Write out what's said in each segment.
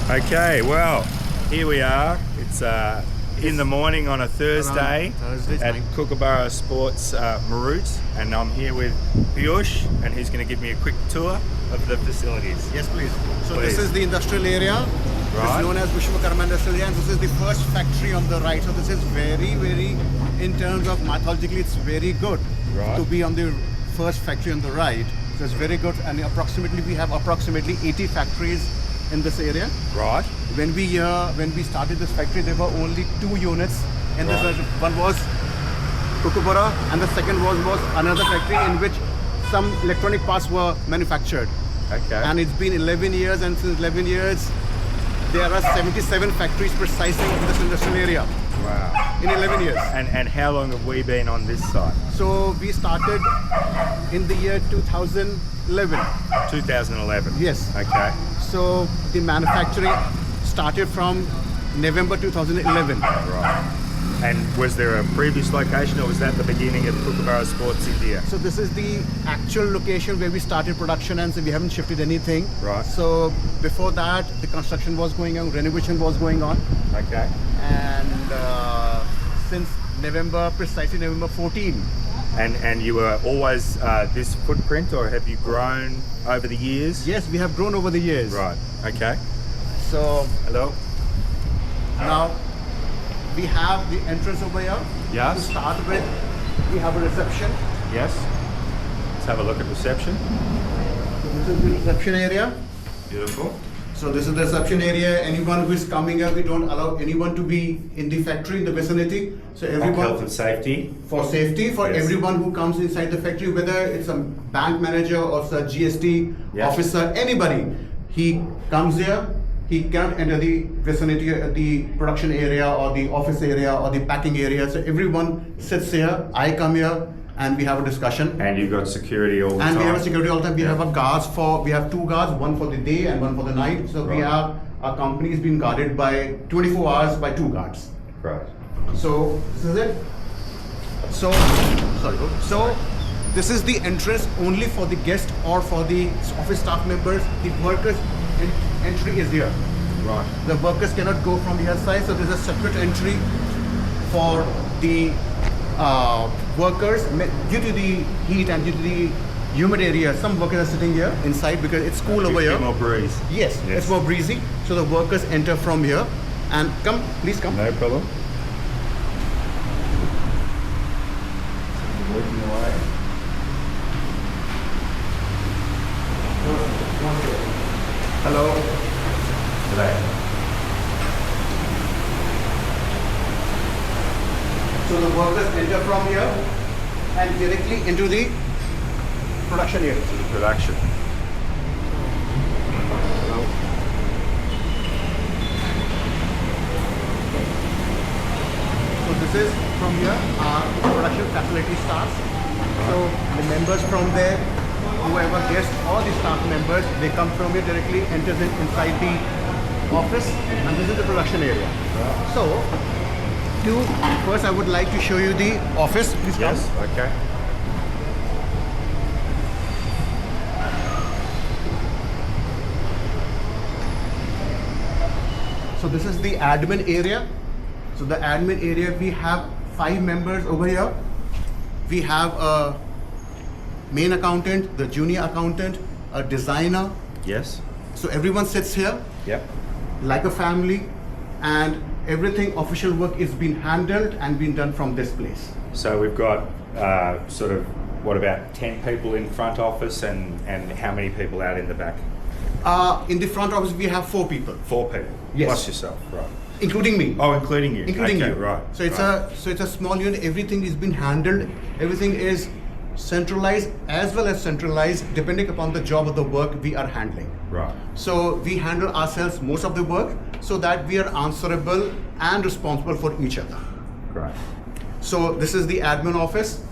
Okay, well, here we are. It's in the morning on a Thursday at Kookaburra Sports Meerut, and I'm here with Piyush, and he's going to give me a quick tour of the facilities. Yes, please. So Please. this is the industrial area. Right. It's known as Kookaburra Industrial Area, and this is the first factory on the right. So this is very, in terms of mythologically, it's very good Right. to be on the first factory on the right. So it's very good, and we have approximately 80 factories in this area. Right. When we started this factory, there were only 2 units, and Right. one was Kookaburra, and the second was another factory in which some electronic parts were manufactured. Okay. And it's been 11 years, and since 11 years, there are 77 factories precisely in this industrial area Wow. in 11 years. And how long have we been on this site? So we started in the year 2011. 2011. Yes. Okay. So the manufacturing started from November 2011. Right. And was there a previous location, or was that the beginning of Kookaburra Sports India? So this is the actual location where we started production, and so we haven't shifted anything. Right. So before that, the construction was going on, renovation was going on. Okay. And since precisely November 14. And you were always this footprint, or have you grown over the years? Yes, we have grown over the years. Right. Okay. So Hello. now we have the entrance over here. Yes. To start with, we have a reception. Yes. Let's have a look at reception. So this is the reception area. Beautiful. So this is the reception area. Anyone who is coming here, we don't allow anyone to be in the factory, in the vicinity. So everyone, Health and safety. for safety, for Yes. everyone who comes inside the factory, whether it's a bank manager or a GST Yeah. officer, anybody, he comes here, he cannot enter the vicinity, the production area or the office area or the packing area. So everyone sits here, I come here, and we have a discussion. And you've got security all the time. And we have a security all the time. We Yeah. have we have 2 guards, one for the day and one for the night. So we Right. have, our company is being guarded by 24 hours by 2 guards. Right. So this is it. So this is the entrance only for the guest or for the office staff members. The workers entry is here. Right. The workers cannot go from the other side. So there's a separate entry for the workers due to the heat and due to the humid area. Some workers are sitting here inside because it's cool over here. Bit more breeze. Yes, Yes. it's more breezy. So the workers enter from here and come, please come. No problem. Working away. Hello. Today. So the workers enter from here and directly into the production area. To the production. So this is from here our production facility starts. So the members from there, whoever guests or the staff members, they come from here directly, enters inside the office, and this is the production area. So first I would like to show you the office. Please come. Yes. Okay. So this is the admin area. So the admin area, we have 5 members over here. We have a main accountant, the junior accountant, a designer. Yes. So everyone sits here Yep. like a family, and everything official work is being handled and being done from this place. So we've got sort of, what, about 10 people in front office, and how many people out in the back? In the front office, we have 4 people, 4 people. Yes. Plus yourself. Right. including me. Oh, including you. Including Okay, you. Right. So it's right. a small unit. Everything is being handled. Everything is centralized as well as centralized depending upon the job of the work we are handling. Right. So we handle ourselves most of the work so that we are answerable and responsible for each other. Right. So this is the admin office,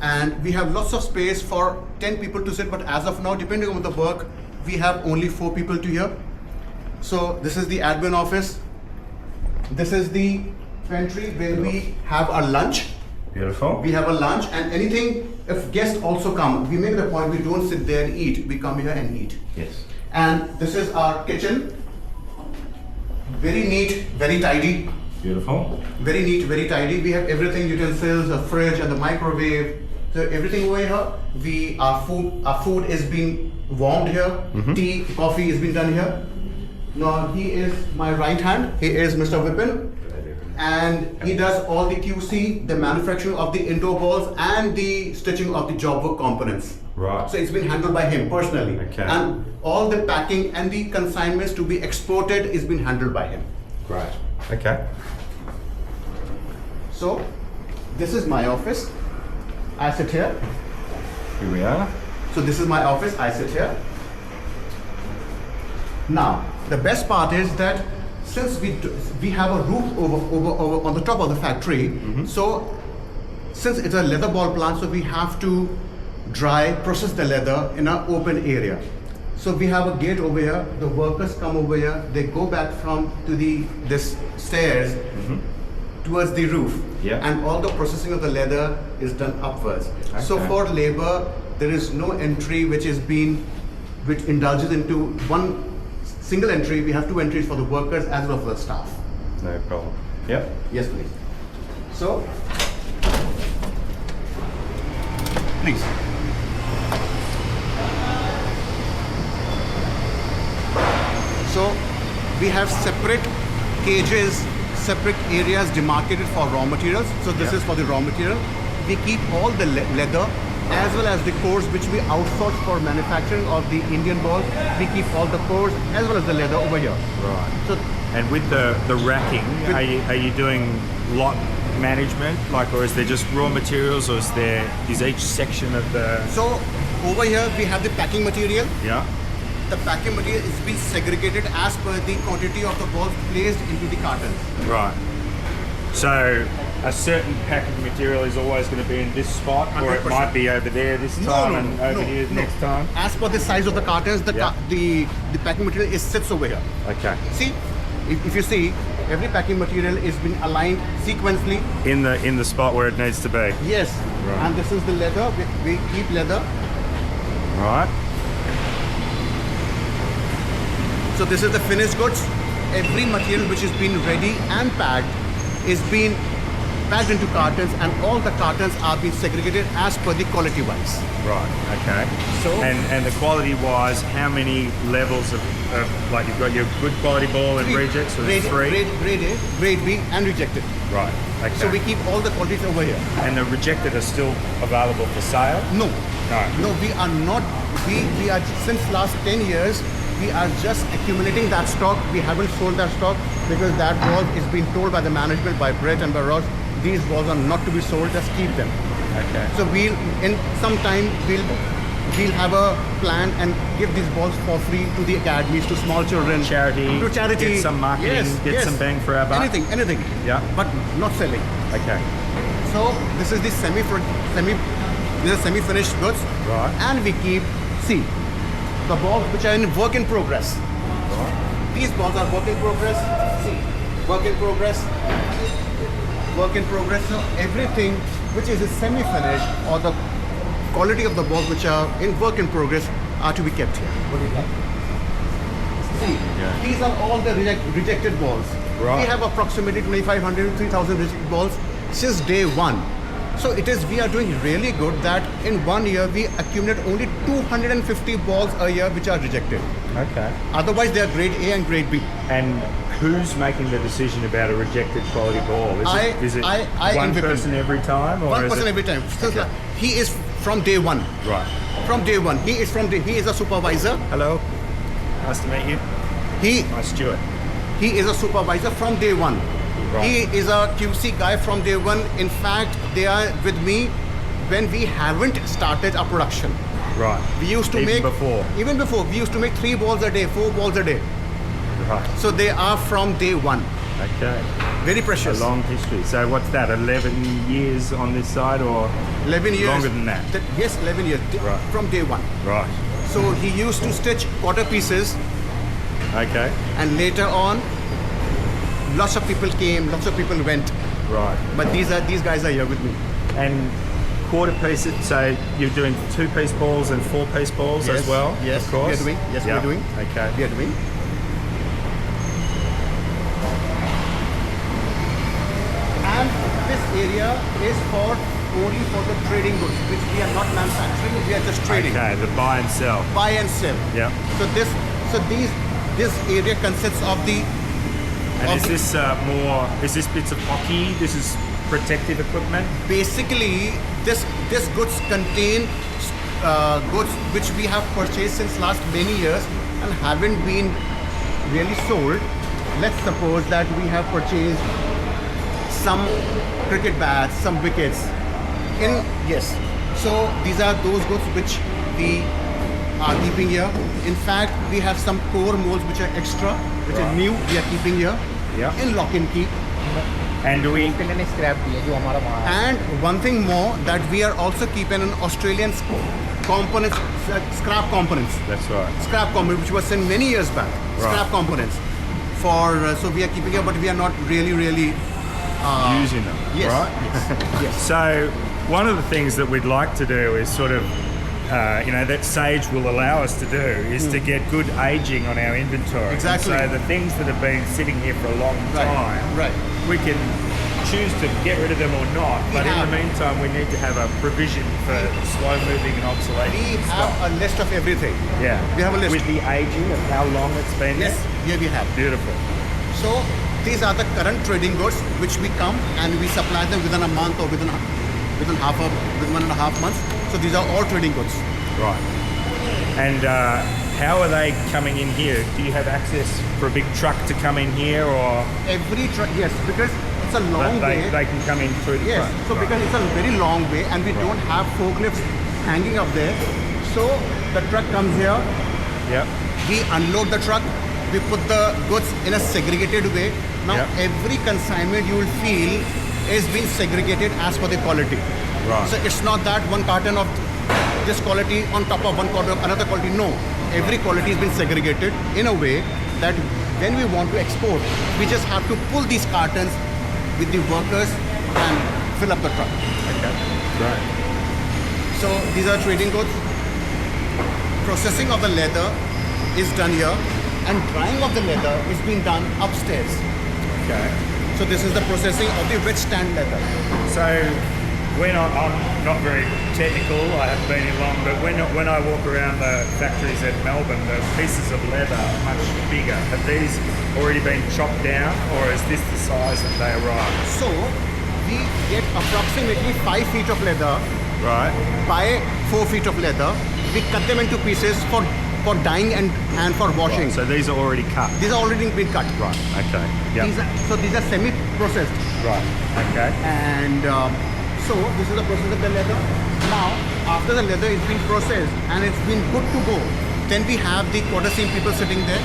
and we have lots of space for 10 people to sit, but as of now, depending on the work, we have only 4 people to here. So this is the admin office. This is the pantry where we have our lunch. Beautiful. We have a lunch, and anything, if guests also come, we make the point, we don't sit there and eat, we come here and eat. Yes. And this is our kitchen. Very neat, very tidy. Beautiful. Very neat, very tidy. We have everything, utensils, a fridge and the microwave. So everything over here. Our food is being warmed here. Tea, coffee is being done here. Now he is my right hand. He is Mr. Vipin. And he does all the QC, the manufacturing of the indoor balls and the stitching of the job work components. Right. So it's been handled by him personally. Okay. And all the packing and the consignments to be exported is being handled by him. Great. Okay. So this is my office. I sit here. Here we are. So this is my office. I sit here. Now the best part is that since we have a roof over on the top of the factory, so since it's a leather ball plant, so we have to process the leather in an open area. So we have a gate over here. The workers come over here. They go back to this stairs towards the roof, and all the processing of the leather is done upwards. Okay. So for labor, there is no entry which indulges into one single entry. We have two entries for the workers as well as for the staff. No problem. Yep. Yes, please. So, please. So, we have separate cages, separate areas demarcated for raw materials. So this is for the raw material. We keep all the leather as well as the cores which we outsource for manufacturing of the Indian ball. We keep all the cores as well as the leather over here. Right. So, and with the racking, are you doing lot management, or is there just raw materials, or is each section of the? So over here we have the packing material. Yeah. The packing material is being segregated as per the quantity of the balls placed into the cartons. Right. So a certain packing material is always going to be in this spot, 100%. Or it might be over there this time and over here next time? As per the size of the cartons, the packing material sits over here. Okay. See, if you see, every packing material is been aligned sequentially. In the spot where it needs to be? Yes. Right. And this is the leather. We keep leather. Right. So this is the finished goods. Every material which is being ready and packed is being packed into cartons, and all the cartons are being segregated as per the quality wise. Right. Okay. So and the quality wise, how many levels of you've got your good quality ball and rejects, or grade three? Grade A, grade B, and rejected. Right. Okay. So we keep all the quantities over here. And the rejected are still available for sale? No. No. We are not. We are, since last 10 years, we are just accumulating that stock. We haven't sold that stock because that ball is being told by the management, by Brett and by Ross, these balls are not to be sold, just keep them. Okay. So in some time we'll have a plan and give these balls for free to the academies, to small children. To charity. Get some marketing, get some bang for our buck. Anything. Yeah. But not selling. Okay. So this is the semi-finished goods. Right. And we keep, the balls which are in work in progress. Right. These balls are work in progress. Work in progress. Work in progress. So everything which is a semi-finished or the quality of the balls which are in work in progress are to be kept here. These are all the rejected balls. Right. We have approximately 2,500 to 3,000 rejected balls since day one. So we are doing really good that in 1 year we accumulate only 250 balls a year which are rejected. Okay. Otherwise they are grade A and grade B. And who's making the decision about a rejected quality ball? Is it one person every time? Or one person every time. Okay. He is from day one. Right. From day one. He is a supervisor. Hello. Nice to meet you. Nice Stuart. He is a supervisor from day one. Right. He is a QC guy from day one. In fact, they are with me when we haven't started our production. Right. We used to even before we used to make 3 balls a day, 4 balls a day. Right. So they are from day one. Okay. Very precious. A long history. So what's that? 11 years on this side, or 11 years? Longer than that. Yes, 11 years. Right. From day one. Right. So he used to stitch quarter pieces. Okay. And later on, lots of people came, lots of people went. Right. But these guys are here with me. And quarter pieces, so you're doing 2-piece balls and 4-piece balls as well? Yes, of course. we are doing. Yes, we are doing. Okay. We are doing. is for only for the trading goods, which we are not manufacturing. We are just trading. Okay, the buy and sell. Buy and sell. Yeah. So this area consists of the. And of is this is this bits of hockey? This is protective equipment? Basically, this goods contain goods which we have purchased since last many years and haven't been really sold. Let's suppose that we have purchased some cricket bats, some wickets. Yes. So these are those goods which we are keeping here. In fact, we have some core molds which are extra, which are new. We are keeping here. Yeah. In lock and key. And do we? And one thing more, that we are also keeping an Australian components, scrap components. That's right. Scrap components, which was sent many years back. Right. Scrap components. So we are keeping here, but we are not really using them. Yes. Right. Yes. Yes. So one of the things that we'd like to do is sort of, that Sage will allow us to do is to get good aging on our inventory. Exactly. And so the things that have been sitting here for a long time, Right. we can choose to get rid of them or not. But in the meantime, we need to have a provision for slow-moving and obsolete. We have a list of everything. Yeah. We have a list. With the aging of how long it's been Yes. there? Here we have. Beautiful. So these are the current trading goods which we come and we supply them within a month or within 1.5 months. So these are all trading goods. Right. And how are they coming in here? Do you have access for a big truck to come in here, or Every truck, yes, because it's a long way. they can come in through the Yes, front? so because it's a very long way and we don't have forklifts hanging up there. So the truck comes here, Yep. we unload the truck, we put the goods in a segregated way. Now Yep. every consignment you will feel is being segregated as per the quality. Right. So it's not that one carton of this quality on top of one carton of another quality. No, every quality has been segregated in a way that when we want to export, we just have to pull these cartons with the workers and fill up the truck. Okay. Right. So these are trading goods. Processing of the leather is done here, and drying of the leather is being done upstairs. Okay. So this is the processing of the wet stand leather. So I'm not very technical, I haven't been here long, but when I walk around the factories at Melbourne, the pieces of leather are much bigger. Have these already been chopped down, or is this the size that they arrive? So we get approximately 5 feet of leather Right. by 4 feet of leather. We cut them into pieces for dyeing and for washing. Right. So these are already cut. These are already been cut. Right. Okay. Yeah. These are semi-processed. Right. Okay. And so this is the process of the leather. Now, after the leather is being processed and it's been good to go, then we have the quarter seam people sitting there.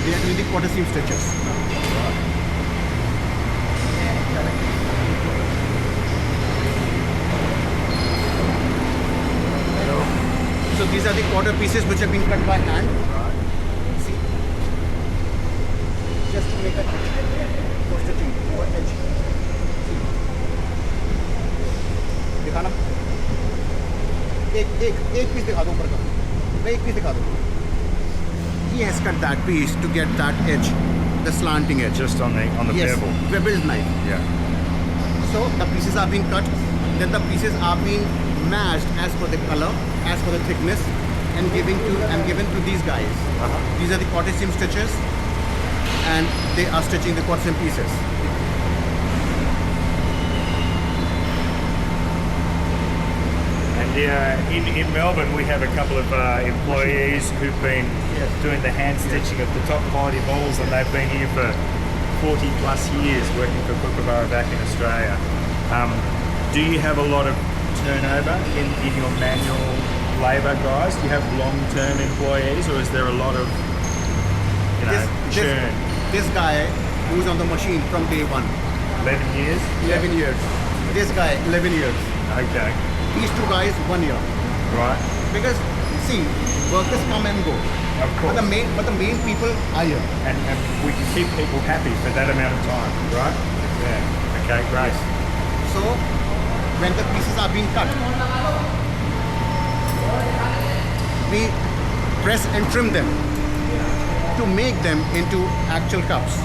They are doing the quarter seam stitches. So these are the quarter pieces which have been cut by hand. See, just to make a for stitching over edge. दिखाना एक piece दिखा दो ऊपर का मैं एक piece दिखा दूँ. He has cut that piece to get that edge, the slanting edge. Just on the Yes, bevel. beveled knife. Yeah. So the pieces are being cut, then the pieces are being matched as per the color, as per the thickness, and given to these guys. These are the quarter seam stitches, and they are stitching the quarter seam pieces. And in Melbourne, we have a couple of employees who've been doing the hand stitching of the top quality balls, and they've been here for 40 plus years working for Kookaburra back in Australia. Do you have a lot of turnover in your manual labour guys? Do you have long-term employees, or is there a lot of churn? This guy who's on the machine from day one. 11 years? 11 years. This guy, 11 years. Okay. These two guys, 1 year. Right. Because see, workers come and go. Of course. But the main people are here. And we can keep people happy for that amount of time, right? Yeah. Okay, great. So when the pieces are being cut, we press and trim them to make them into actual cups.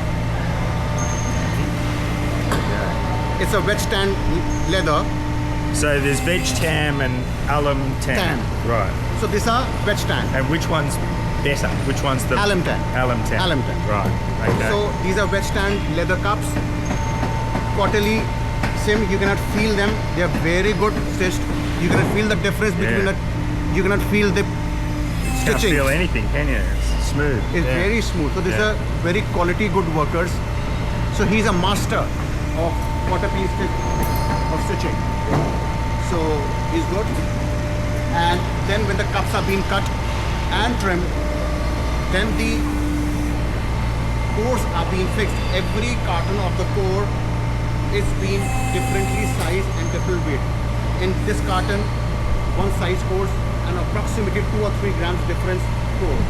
It's a wet stand leather. So there's veg tam and alum tam. Right. So these are wet stand. And which one's better? Which one's the Alum tan. Alum tam. Alum tan. Right. Okay. So these are wet stand leather cups. Quarterly sim, you cannot feel them. They are very good stitched. You cannot feel the difference between the. You cannot feel the stitching. Can't feel anything, can you? It's smooth. It's very smooth. So these are very quality good workers. So he's a master of quarter piece of stitching. So he's good. And then when the cups are being cut and trimmed, then the cores are being fixed. Every carton of the core is being differently sized and different weight. In this carton, one size cores and approximately 2 or 3 grams difference core.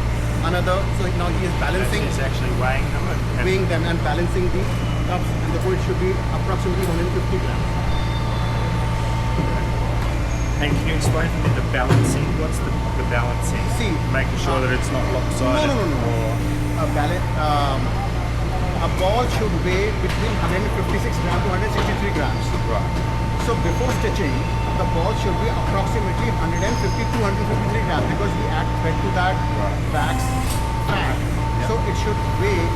Another, so now he is balancing. He's actually weighing them And balancing the cups, and the core should be approximately 150 grams. And can you explain to me the balancing? What's the balancing? See, making sure that it's not lopsided. No. A ball should weigh between 156 grams to 163 grams. Right. So before stitching, the ball should be approximately 150 to 153 grams because we add thread to that, wax, fat. So it should weigh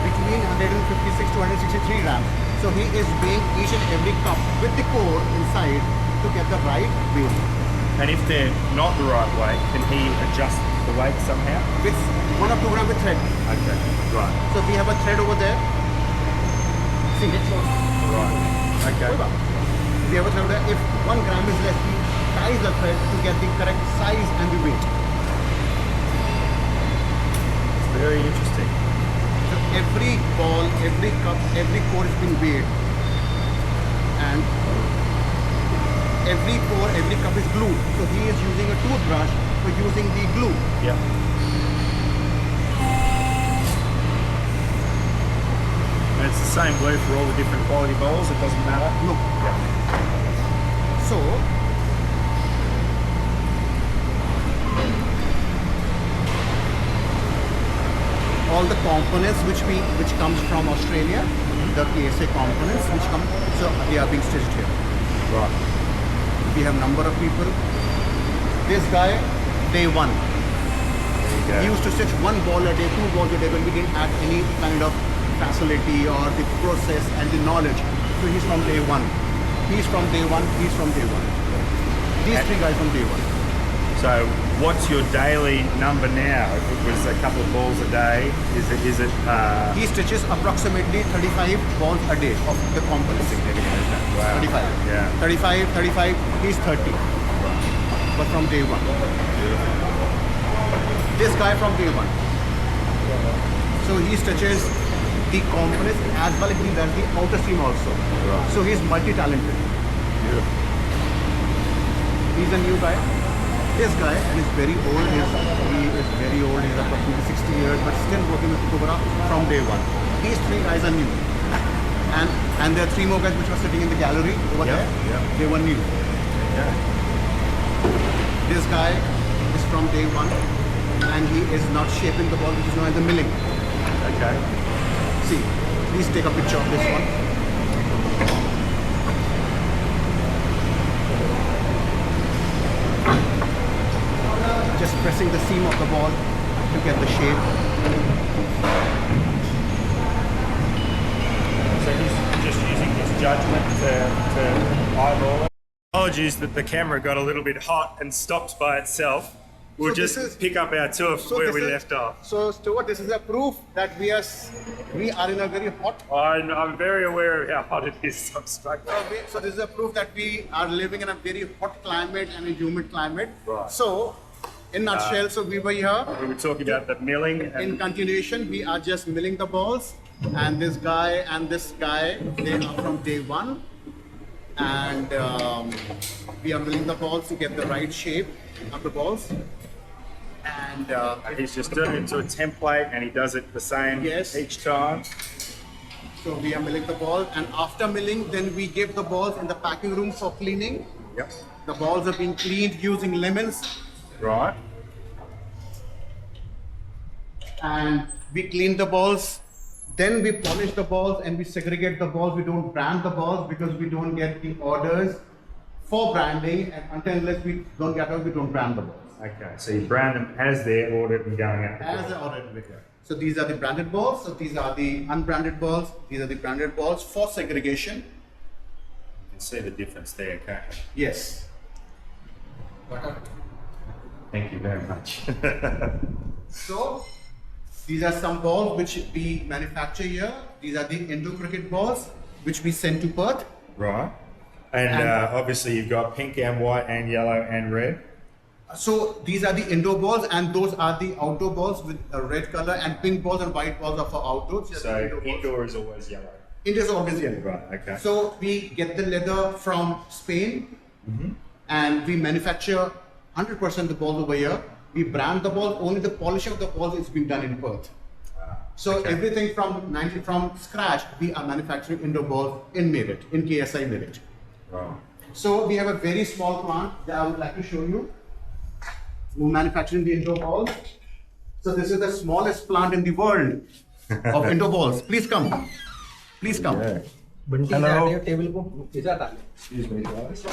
between 156 to 163 grams. So he is weighing each and every cup with the core inside to get the right weight. And if they're not the right weight, can he adjust the weight somehow? With 1 or 2 grams with thread. Okay, right. So we have a thread over there. See, Right. Okay. We have a thread over there. If 1 gram is less, we tie the thread to get the correct size and the weight. It's very interesting. So every ball, every cup, every core is being weighed. And every core, every cup is glued. So he is using a toothbrush for using the glue. Yeah. And it's the same glue for all the different quality bowls, it doesn't matter? No. Yeah. So, all the components which comes from Australia, the KSA components which come, so they are being stitched here. Right. We have number of people. This guy, day one. There He you go. used to stitch 1 ball a day, 2 balls a day when we didn't have any kind of facility or the process and the knowledge. So he's from day one. He's from day one. He's from day one. These 3 guys from day one. So what's your daily number now? If it was a couple of balls a day, is it He stitches approximately 35 balls a day of the components. significant, isn't it? Wow. 35. Yeah. 35, he's 30. But from day one. This guy from day one. So he stitches the components as well as he does the outer seam also. Right. So he's multi-talented. Beautiful. He's a new guy. This guy, and he's very old, he is very old, he's approximately 60 years, but still working with Kookaburra from day one. These 3 guys are new. And there are 3 more guys which were sitting in the gallery over there. Yeah. They were new. Yeah. This guy is from day one, and he is not shaping the ball, which is known as the milling. Okay. See, please take a picture of this one. Just pressing the seam of the ball to get the shape. So he's just using his judgment to eyeball it. Apologies that the camera got a little bit hot and stopped by itself. We'll So this just is- pick up our tour from where we left off. So Stuart, this is a proof that we are in a very hot. I'm very aware of how hot it is. I'm struggling. So this is a proof that we are living in a very hot climate and a humid climate. Right. So, in nutshell, so we were here. We were talking about the milling In and continuation, we are just milling the balls, and this guy and this guy, they are from day one, and we are milling the balls to get the right shape of the balls. And he's just doing it to a template and he does it the same Yes. each time. so we are milling the balls, and after milling, then we give the balls in the packing room for cleaning. Yep. The balls are being cleaned using lemons, Right. and we clean the balls. Then we polish the balls and we segregate the balls. We don't brand the balls because we don't get the orders for branding, and until unless we don't get orders, we don't brand the balls. Okay, so you brand them as they're ordered and going out. As they're ordered. So these are the branded balls. So these are the unbranded balls. These are the branded balls for segregation. You can see the difference there, okay? Yes. Thank you very much. So these are some balls which we manufacture here. These are the Indo cricket balls which we send to Perth. Right. And obviously you've got pink and white and yellow and red. So these are the indoor balls, and those are the outdoor balls with a red color, and pink balls and white balls are for outdoors. So indoor is always yellow. Indoor is always yellow. Right, okay. So we get the leather from Spain, and we manufacture 100% the balls over here. We brand the balls, only the polish of the balls is being done in Perth. So everything from scratch, we are manufacturing indoor balls in Meerut, in KSI Meerut. Right. So we have a very small plant that I would like to show you. We're manufacturing the indoor balls. So this is the smallest plant in the world of indoor balls. Please come. Please come. Hello. Excuse me, guys.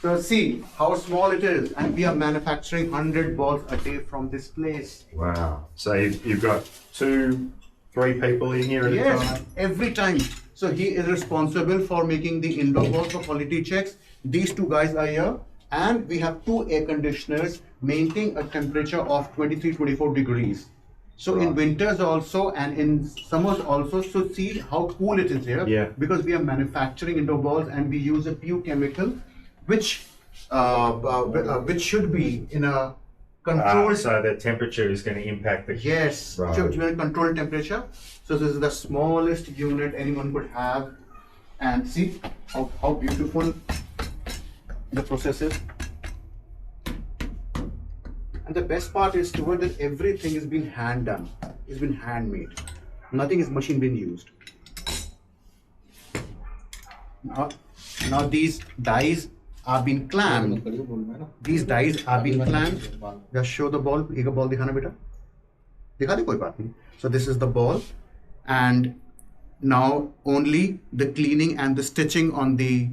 So see how small it is, and we are manufacturing 100 balls a day from this place. Wow. So you've got 2-3 people in here at a time? Every time. So he is responsible for making the indoor balls for quality checks. These two guys are here, and we have 2 air conditioners maintaining a temperature of 23-24 degrees. So in winters also and in summers also, so see how cool it is here. Yeah. Because we are manufacturing indoor balls and we use a pure chemical, which should be in a controlled. So the temperature is going to impact the. Yes, Right. should be in a controlled temperature. So this is the smallest unit anyone could have, and see how beautiful the process is. And the best part is toward that everything is being hand done, it's been handmade. Nothing is machine being used. Now these dies are being clamped. These dies are being clamped. Just show the ball. एक ball दिखाना बेटा. दिखा दे कोई बात नहीं. So this is the ball, and now only the cleaning and the stitching on the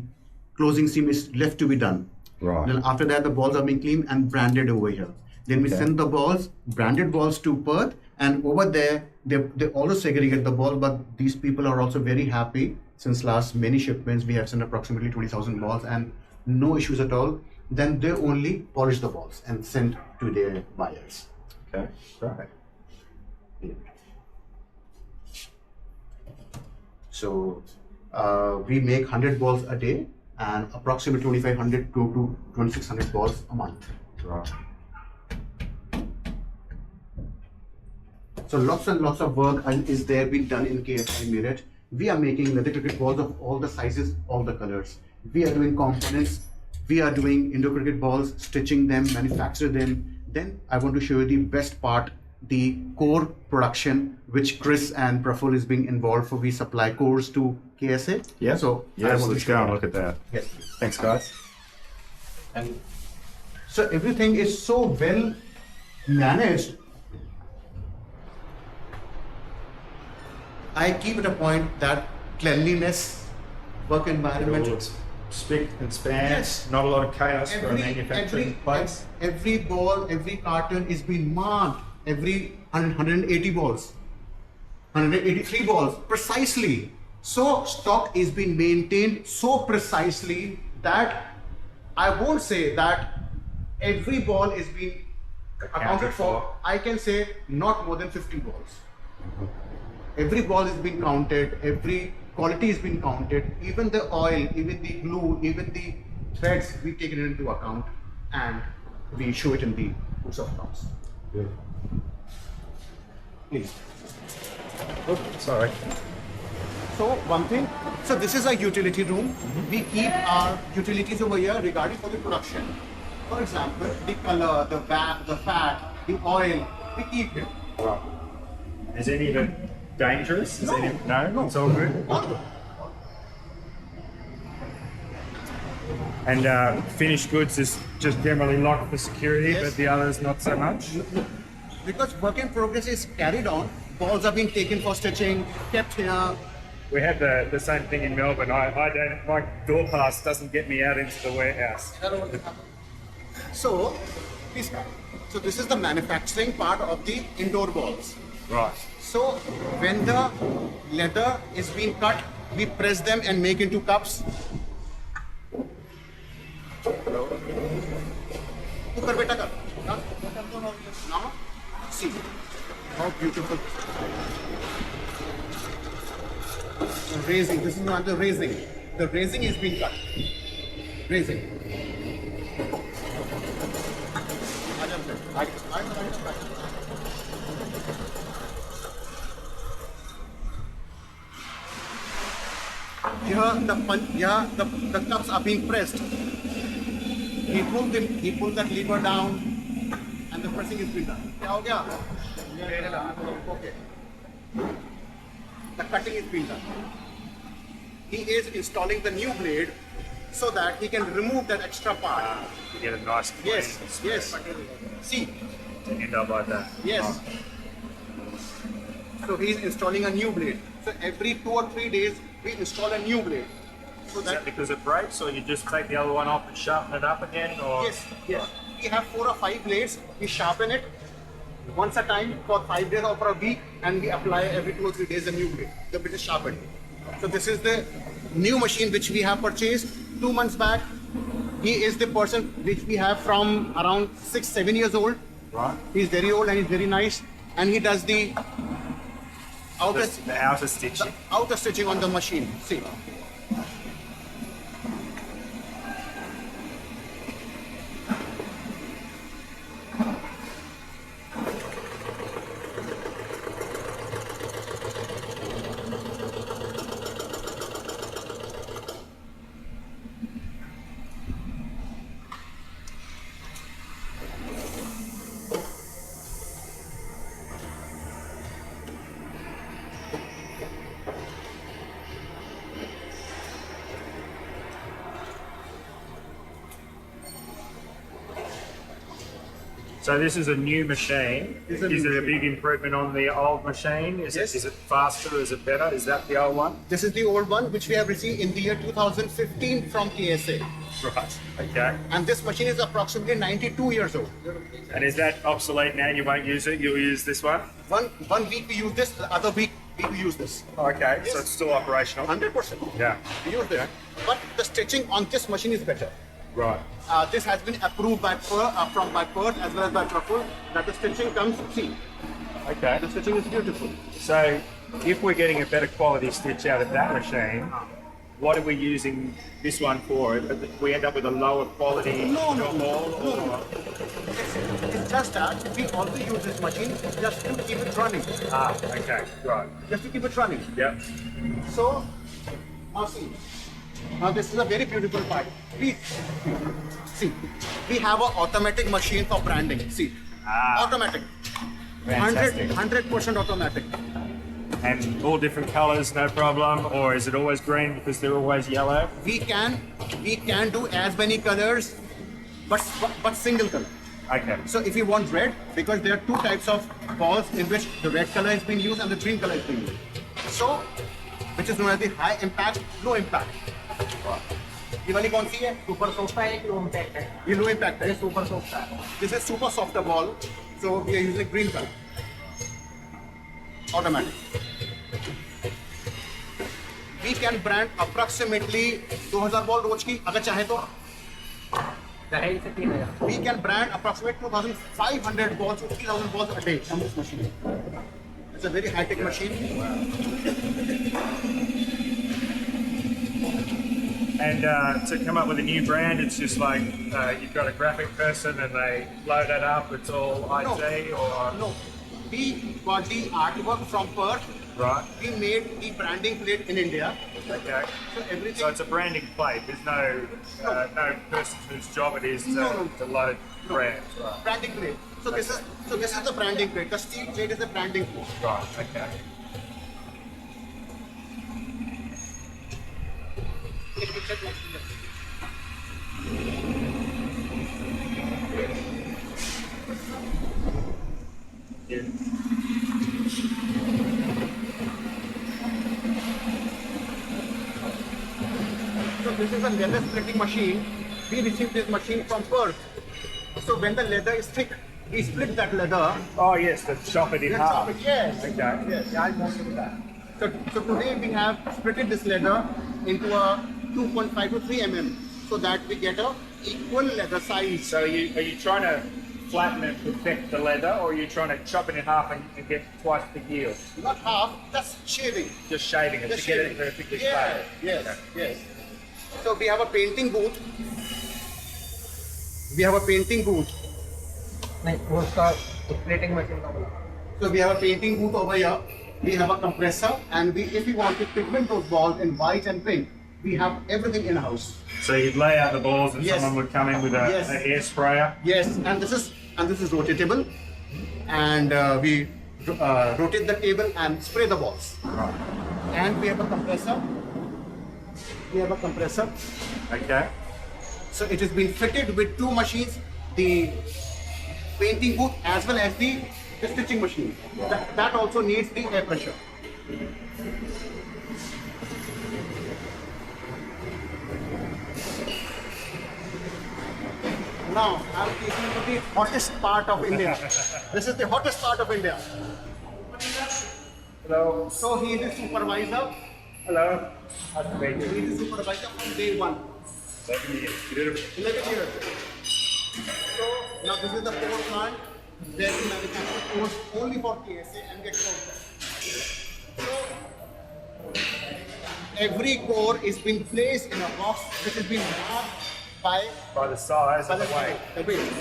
closing seam is left to be done. Right. Then after that, the balls are being cleaned and branded over here. Then we send the balls, branded balls to Perth, and over there, they also segregate the ball, but these people are also very happy. Since last many shipments, we have sent approximately 20,000 balls and no issues at all. Then they only polish the balls and send to their buyers. Okay, right. So we make 100 balls a day and approximately 2,500 to 2,600 balls a month. Right. So lots and lots of work is there being done in KSI Meerut. We are making leather cricket balls of all the sizes, all the colors. We are doing components. We are doing Indo cricket balls, stitching them, manufacture them. Then I want to show you the best part, the core production, which Chris and Praful is being involved for. We supply cores to KSA. Yeah. So Yes, let's go and look at that. Yes. Thanks, guys. And so everything is so well managed. I keep it a point that cleanliness, work environment. It's spick and span. Yes. Not a lot of chaos for a manufacturing place. Every ball, every carton is being marked. Every 180 balls, 183 balls, precisely. So stock is being maintained so precisely that I won't say that every ball is being accounted for. I can say not more than 50 balls. Every ball is being counted, every quality is being counted, even the oil, even the glue, even the threads, we take it into account and we show it in the books of accounts. Good. Please. Oops, sorry. So one thing, so this is our utility room. We keep our utilities over here regarding for the production. For example, the color, the fat, the oil, we keep it. Right. Is any of it dangerous? Is No. No, it's all good. All good. And finished goods is just generally locked for security, Yes. but the others not so much. Because work in progress is carried on, balls are being taken for stitching, kept here. We have the same thing in Melbourne. I don't, my door pass doesn't get me out into the warehouse. So, please come. So this is the manufacturing part of the indoor balls. Right. So when the leather is being cut, we press them and make into cups. ऊपर बेटा कर. Now, see how beautiful. Raising. This is not the raising. The raising is being cut. Raising. Here the cups are being pressed. He pulled that lever down and the pressing is being done. क्या हो गया? Okay. The cutting is being done. He is installing the new blade so that he can remove that extra part. You get a nice Yes, yes. See. End up like that. Yes. So he's installing a new blade. So every 2 or 3 days we install a new blade. So Is that because it breaks, or you just take the other one off and sharpen it up again? Or yes, yes. We have 4 or 5 blades. We sharpen it once a time for 5 days or for a week, and we apply every 2 or 3 days a new blade. The blade is sharpened. So this is the new machine which we have purchased 2 months back. He is the person which we have from around 6-7 years old. right, He's very old and he's very nice, and he does the outer the outer stitching. outer stitching on the machine. See. So this is a new machine. It's Is a new it a machine. big improvement on the old machine? Yes. Is it faster? Is it better? Is that the old one? This is the old one which we have received in the year 2015 from KSA. Right. Okay. And this machine is approximately 92 years old. And is that obsolete now? You won't use it. You'll use this one. One week we use this, the other week we use this. Okay. Yes. So it's still operational. 100%. Yeah. We use this. But the stitching on this machine is better. Right. This has been approved by Perth as well as by Truffle that the stitching comes, see, Okay. the stitching is beautiful. So if we're getting a better quality stitch out of that machine, what are we using this one for? We end up with a lower quality No. ball, or It's just that we also use this machine just to keep it running. okay, right. Just to keep it running. Yep. So, now see. Now this is a very beautiful part. Please see. We have an automatic machine for branding. See, automatic. Fantastic. 100% automatic. And all different colours, no problem, or is it always green because they're always yellow? We can do as many colors, but single color. Okay. So if you want red, because there are 2 types of balls in which the red color is being used and the green color is being used. So, which is known as the high impact, low impact. ये वाली कौन सी है? Super soft है, एक low impact है, ये low impact ये है. सुपर सॉफ्ट है. This is super soft ball, so we are using green color. Automatic. We can brand approximately 2000 ball रोज की, अगर चाहे तो. 2.5 से 3,000. We can brand approximately 2,500 balls to 3,000 balls a day on this machine. It's a very high-tech machine. And to come up with a new brand, it's just like you've got a graphic person and they load it up. It's all IT or No, we got the artwork from Perth. right? We made the branding plate in India. Okay. So everything. So it's a branding plate. There's no person whose job it is to load brands. Right. branding plate. So this is the branding plate. The steel plate is the branding plate. Right. Okay. Yeah. this is a leather splitting machine. We received this machine from Perth. So when the leather is thick, we split that leather. Oh yes, to chop it in Yes, half. yes. Okay. Yes, yeah, I most of that. So today we have splitted this leather into a 2.5 to 3 mm so that we get a equal leather size. So are you trying to flatten and perfect the leather, or are you trying to chop it in half and get twice the yield? Not half, that's shaving. Just shaving it Just to get shaving. it perfectly Yes, straight. yes, Okay. yes. So we have a painting booth. We have a painting booth. नहीं वो उसका plating machine का बोला So we have a painting booth over here. We have a compressor, and if we want to pigment those balls in white and pink, we have everything in house. So you'd lay out the balls, and Yes. someone would come in with Yes. an air sprayer. Yes, and this is rotatable, and we rotate the table and spray the balls. Right. And we have a compressor. We have a compressor. Okay. So it has been fitted with two machines, the painting booth as well as the stitching machine. That also needs the air pressure. Now I'm taking you to the hottest part of India. This is the hottest part of India. Hello. So he is the supervisor. Hello. Nice to meet you. He is the supervisor from day one. 11 years. Beautiful. 11 years. So now this is the core plant where we manufacture cores only for KSA and get sold. So every core is being placed in a box which has been marked by By the size and the the weight. weight.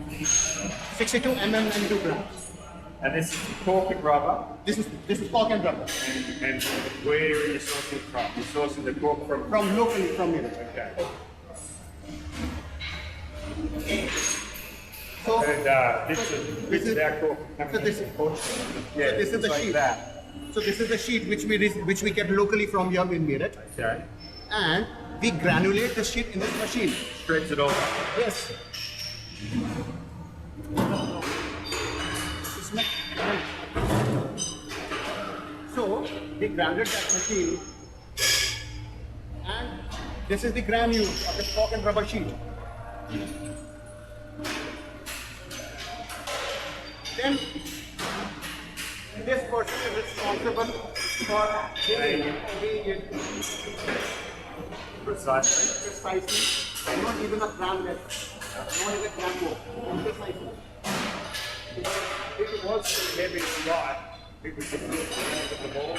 $62 mm and 2 grams. And this is cork and rubber. This is cork and rubber And where are you sourcing from? You're sourcing the cork from. from locally from here. Okay. So And this is our cork. So this- Yeah, this is it's the like sheet. that. So this is the sheet which we get locally from here in Meerut, Okay. and we granulate the sheet in this machine. Spreads it all. Yes. So we granulate that machine, and this is the granule of the cork and rubber sheet. Then this person is responsible for weighing it Precisely. precisely, not even a gram less, not even a gram more, precisely. If it was heavy and light, it would just look at the ball.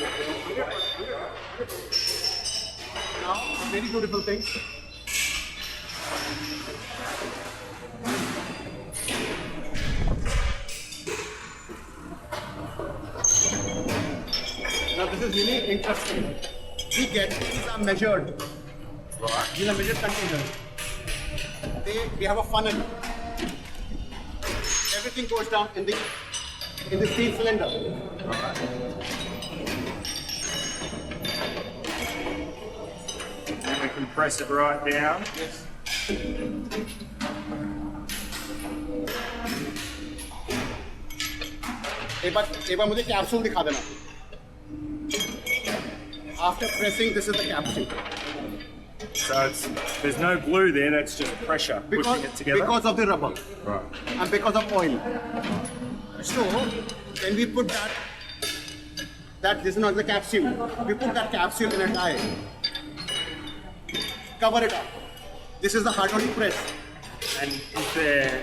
Now, a very beautiful thing. Now this is really interesting. These are measured. Right. These are measured containers. We have a funnel. Everything goes down in the steel cylinder. And we can press it right down. Yes. एक बार मुझे capsule दिखा देना. After pressing, this is the capsule. So there's no glue there, that's just pressure pushing it together. Because of the rubber Right. and because of oil. So when we put that this is not the capsule. We put that capsule in a die. Cover it up. This is the hydraulic press. And is there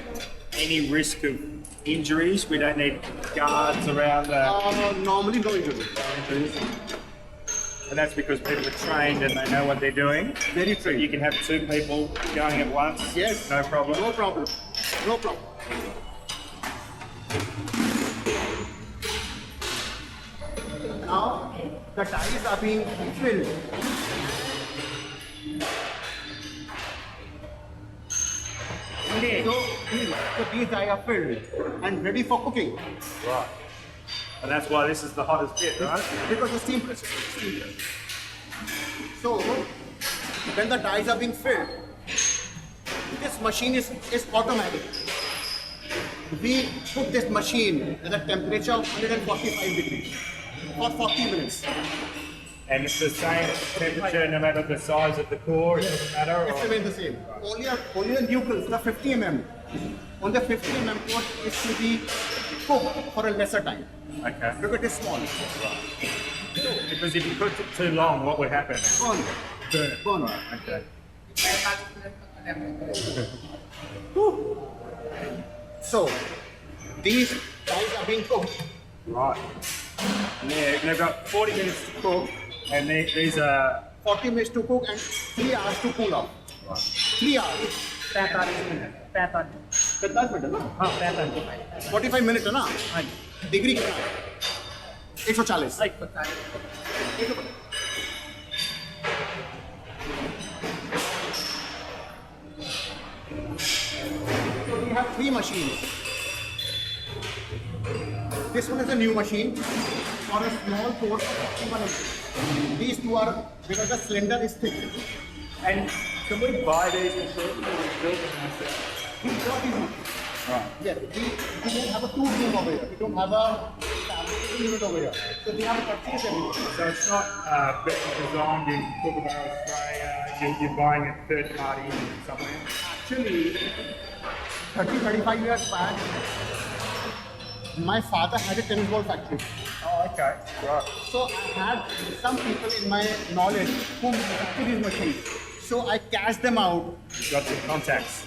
any risk of injuries? We don't need guards around Normally no injury. and that's because people are trained and they know what they're doing. Very So trained. you can have two people going at once. Yes. No problem. No problem. No problem. Now the ties are being filled. So these ties are filled and ready for cooking. Right. And that's why this is the hottest bit, right? Because the steam press. So when the dies are being filled, this machine is automatic. We put this machine at a temperature of 145 degrees. for 40 minutes. And it's the same temperature no matter the size of the core, it doesn't matter? It's remain the same. Only the nucleus, the 50 mm. On the 50 mm core is to be cooked for a lesser time. Okay. Because it is small. Because if you cooked it too long, what would happen? Burn. Burn. Burn. Okay. So, these guys are being cooked. Right. And they've got 40 minutes to cook, and these are 40 minutes to cook and 3 hours to cool off. 3 hours. 45 minutes ना? 45 minutes है ना? Degree कितना? 140. So we have 3 machines. This one is a new machine for a small core. These two are because the cylinder is thick. And can we buy these machines or we build them ourselves? We got these machines. Right. Yes, we don't have a tool room over here. We don't have a fabrication unit over here. So we have a purchase everything. So it's not designed in Kookaburra, Australia, you're buying it third party somewhere? Actually, 35 years back, my father had a tennis ball factory. Oh, okay. Right. So I had some people in my knowledge who manufacture these machines. So I cashed them out. You've got some contacts.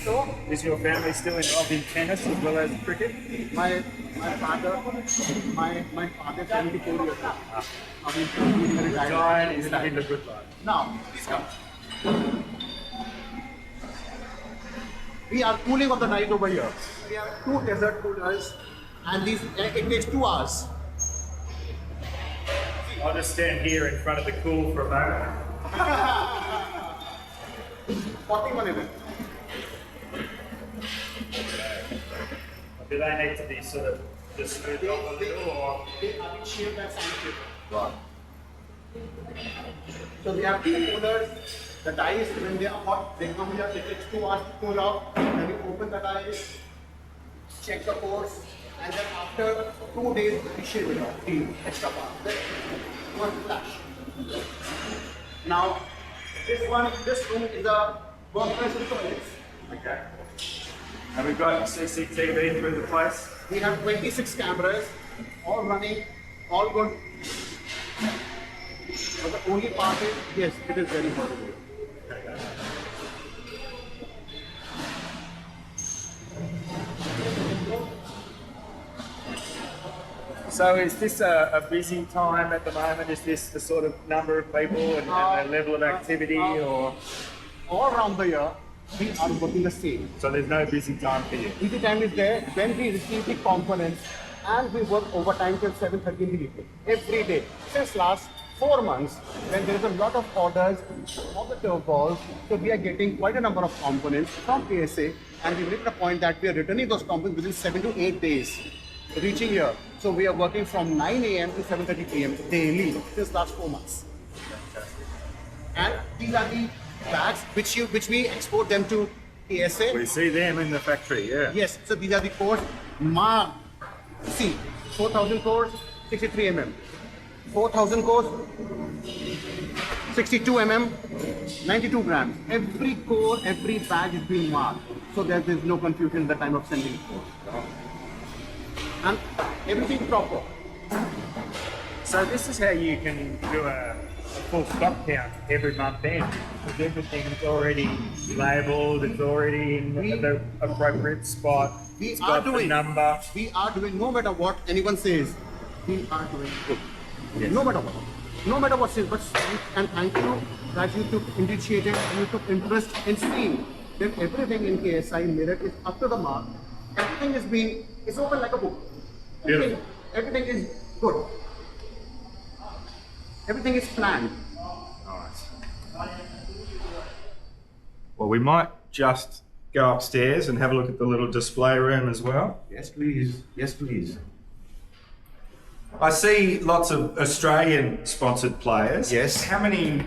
So Is your family still involved in tennis as well as cricket? my father, my father 74 years old. I mean, he's retired. Retired is in the good life. Now, please come. We are cooling of the night over here. We have 2 desert coolers, and it takes 2 hours. I'll just stand here in front of the cool for a moment. 41 mm. Do they need to be sort of just smoothed off a little or? They are being shaped and sandpaper. Right. So we have 2 coolers. The dice, when they are hot, they come here, it takes 2 hours to cool off. Then we open the dice, check the cores, and then after 2 days, we shave it off, the extra part. Then one flash. Now, this room is a workplace with toilets. Okay. And we've got CCTV through the place. We have 26 cameras, all running, all good. But the only part is, yes, it is very hot. So is this a busy time at the moment? Is this the sort of number of people and the level of activity or? All around the year, we are working the same. So there's no busy time for you? Busy time is there when we receive the components and we work overtime till 7:30 in the evening. Every day. Since last 4 months, when there is a lot of orders of the turf balls, so we are getting quite a number of components from PSA, and we reached the point that we are returning those components within 7 to 8 days, reaching here. So we are working from 9 a.m. to 7:30 p.m. daily since last 4 months. And these are the bags which we export them to PSA. We see them in the factory, yeah. Yes, so these are the cores. See, 4,000 cores, 63 mm. 4,000 cores, 62 mm, 92 grams. Every core, every bag is being marked. So there is no confusion at the time of sending. And everything proper. So this is how you can do a full stock count every month end. Because everything's already labelled, it's already in the appropriate spot. We It's are got the doing number. We are doing, no matter what anyone says, we are doing good. Yes. No matter what. No matter what says, but and thank you that you took initiative, you took interest in seeing that everything in KSI Meerut is up to the mark. Everything is being, it's open like a book. Everything is good. Everything is planned. Nice. Well, we might just go upstairs and have a look at the little display room as well. Yes, please. Yes, please. I see lots of Australian sponsored players. Yes. How many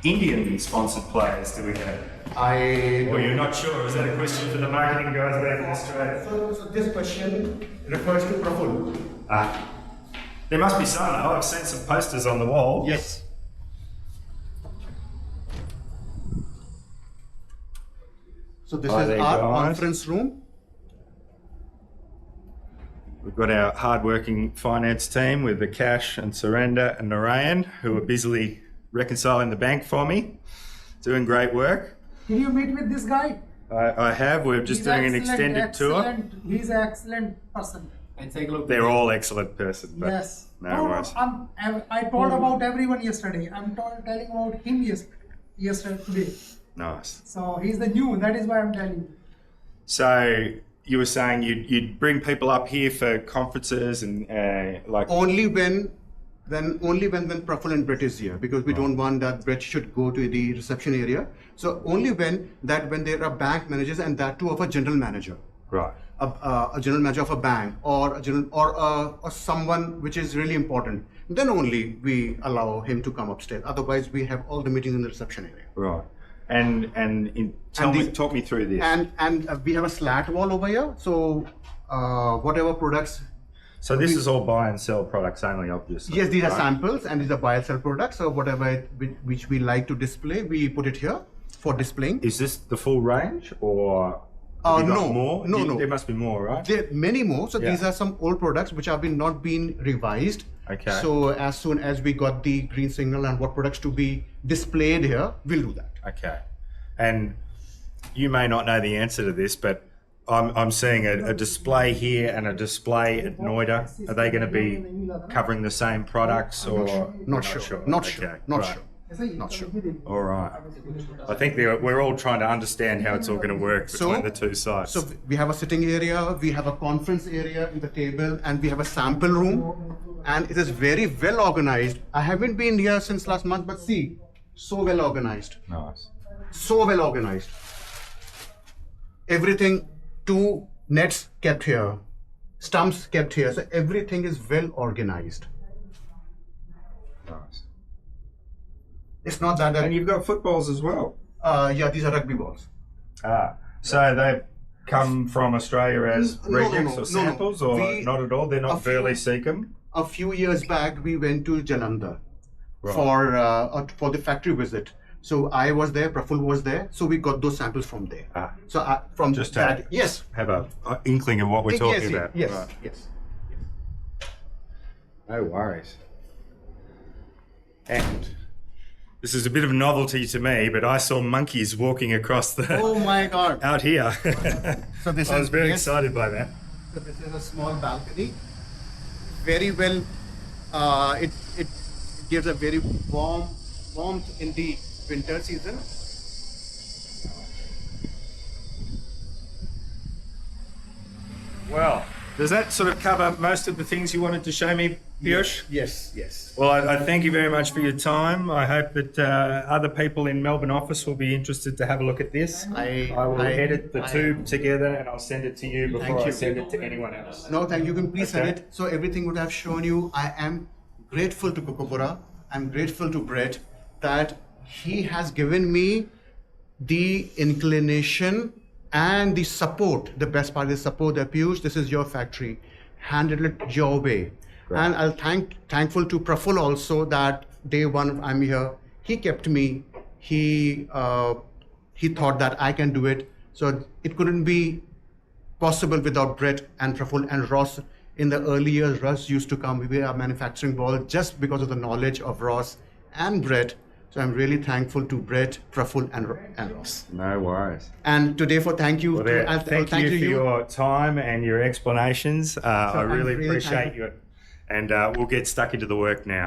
Indian sponsored players do we have? Or you're not sure? Is that a question for the marketing guys back in Australia? So this question refers to Praful. There must be some though. I've seen some posters on the wall. Yes. So this Hi is there, our guys. conference room. We've got our hard-working finance team with Akash and Surrender and Narayan, who are busily reconciling the bank for me, doing great work. Did you meet with this guy? I have. We're just doing an extended tour. He's an excellent person. They're all excellent persons. But Yes. No worries. I told about everyone yesterday. I'm telling about him yesterday today. Nice. So he's the new. That is why I'm telling you. So you were saying you'd bring people up here for conferences and like. Only when Praful and Brett is here, because we don't want that Brett should go to the reception area. So only when there are bank managers, and that too of a general manager. Right. A general manager of a bank or or someone which is really important, then only we allow him to come upstairs. Otherwise, we have all the meetings in the reception area. Right. Talk me through this. And we have a slat wall over here. So whatever products. So this is all buy and sell products only, obviously. Yes, these are right? samples and these are buy and sell products. So whatever which we like to display, we put it here for displaying. Is this the full range or? Have you got No, more? no. There must be more, right? There are many more. So Yeah. these are some old products which have not been revised. Okay. So as soon as we got the green signal and what products to be displayed here, we'll do that. Okay. And you may not know the answer to this, but I'm seeing a display here and a display at Noida. Are they going to be covering the same products or? Not sure. Okay, Not right. sure. Not sure. All right. I think we're all trying to understand how it's all going to work between the two sites. So we have a sitting area, we have a conference area in the table, and we have a sample room, and it is very well organized. I haven't been here since last month, but see, so well organized. Nice. So well organized. Everything, 2 nets kept here, stumps kept here, so everything is well organized. Nice. It's not that. And you've got footballs as well. Yeah, these are rugby balls. So they've come from Australia as rejects or no. samples, or not at all? They're not Burley Seacombe? A few years back, we went to Jalandhar Right. for the factory visit. So I was there, Praful was there, so we got those samples from there. So from Just that, yes. Have a inkling of what we're talking about. Yes, Right. yes. No worries. And this is a bit of a novelty to me, but I saw monkeys walking across Oh my God. out here. So this I was is very yes. excited by that. So this is a small balcony. Very well, it gives a very warmth in the winter season. Well, does that sort of cover most of the things you wanted to show me, Piyush? Yes. Well, I thank you very much for your time. I hope that other people in Melbourne office will be interested to have a look at this. I will edit the two together and I'll send it to you before I send it to anyone else. No, thank you. You can please send Okay. it. So everything would have shown you. I am grateful to Kookaburra. I'm grateful to Brett that he has given me the inclination and the support. The best part is support. That Piyush, this is your factory. Handle it your way. Right. And I'll thankful to Praful also that day one I'm here. He kept me. He thought that I can do it. So it couldn't be possible without Brett and Praful and Ross. In the early years, Ross used to come. We were manufacturing ball just because of the knowledge of Ross and Brett. So I'm really thankful to Brett, Praful, and Ross. No worries. And today, thank you. Well, thank you for your time and your explanations. I really really appreciate you. And we'll get stuck into the work now.